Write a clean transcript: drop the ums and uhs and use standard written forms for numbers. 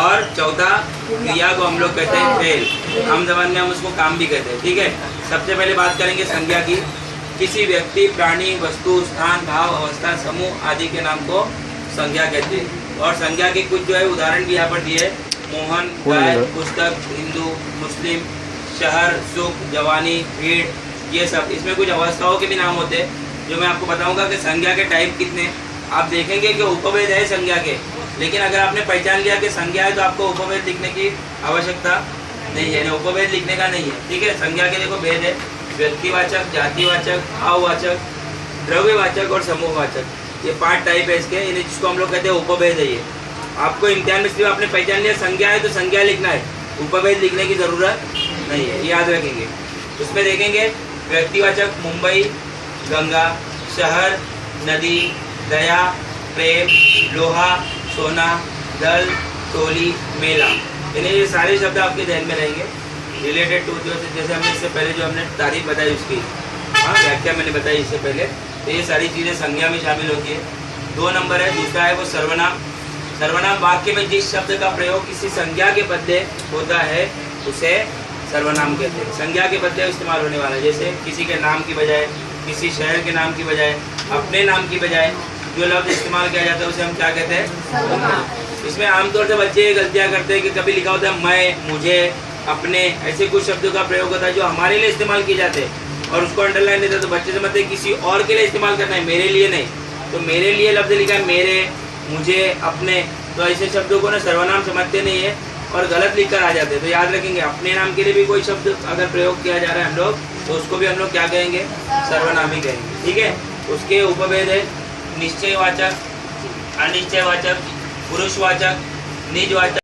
और चौथा क्रिया को हम लोग कहते हैं फेल। आम जबान में हम उसको काम भी कहते हैं। ठीक है, सबसे पहले बात करेंगे संज्ञा की। किसी व्यक्ति, प्राणी, वस्तु, स्थान, भाव, अवस्था, समूह आदि के नाम को संज्ञा कहते हैं। और संज्ञा के कुछ जो है उदाहरण भी यहाँ पर दिए। मोहन, गाय, पुस्तक, हिंदू, मुस्लिम, शहर, सुख, जवानी, भीड़, ये सब। इसमें कुछ अवस्थाओं के भी नाम होते हैं जो मैं आपको बताऊंगा कि संज्ञा के टाइप कितने। आप देखेंगे कि उपभेद है संज्ञा के, लेकिन अगर आपने पहचान लिया कि संज्ञा है तो आपको उपभेद लिखने की आवश्यकता नहीं है, उपभेद लिखने का नहीं है। ठीक है, संज्ञा के देखो भेद है: व्यक्तिवाचक, जातिवाचक, भाववाचक, द्रव्यवाचक और समूहवाचक। ये 5 टाइप है इसके, इन्हें जिसको हम लोग कहते हैं उपभेद है। ये आपको इम्तिहान में सिर्फ आपने पहचान लिया संज्ञा है तो संज्ञा लिखना है, उपभेद लिखने की जरूरत नहीं है, याद रखेंगे। उसमें देखेंगे व्यक्तिवाचक: मुंबई, गंगा, शहर, नदी, दया, प्रेम, लोहा, सोना, दल, टोली, मेला। यानी ये सारे शब्द आपके ध्यान में रहेंगे रिलेटेड टू जो, जैसे हमने इससे पहले जो हमने तारीफ बताई उसकी, हाँ व्याख्या मैंने बताई इससे पहले, तो ये सारी चीज़ें संज्ञा में शामिल होती है। 2 नंबर है, दूसरा है वो सर्वनाम। सर्वनाम वाक्य में जिस शब्द का प्रयोग किसी संज्ञा के बदले होता है उसे सर्वनाम कहते हैं। संज्ञा के बदले इस्तेमाल होने वाला, जैसे किसी के नाम की बजाय, किसी शहर के नाम की बजाय, अपने नाम की बजाय जो लफ्ज़ इस्तेमाल किया जाता है उसे हम क्या कहते हैं? इसमें आमतौर से बच्चे ये गलतियाँ करते हैं कि कभी लिखा होता है मैं, मुझे, अपने, ऐसे कुछ शब्दों का प्रयोग होता है जो हमारे लिए इस्तेमाल किए जाते हैं और उसको अंडरलाइन देते हैं। तो बच्चे समझते हैं किसी और के लिए इस्तेमाल करना है, मेरे लिए नहीं। तो मेरे लिए लफ्ज़ लिखा है मेरे, मुझे, अपने, तो ऐसे शब्दों को ना सर्वनाम समझते नहीं है और गलत लिख कर आ जाते हैं। तो याद रखेंगे, अपने नाम के लिए भी कोई शब्द अगर प्रयोग किया जा रहा है हम लोग, तो उसको भी हम लोग क्या कहेंगे? सर्वनाम ही कहेंगे। ठीक है, उसके उपभेद है निश्चयवाचक, अनिश्चयवाचक, पुरुषवाचक, निजवाचक।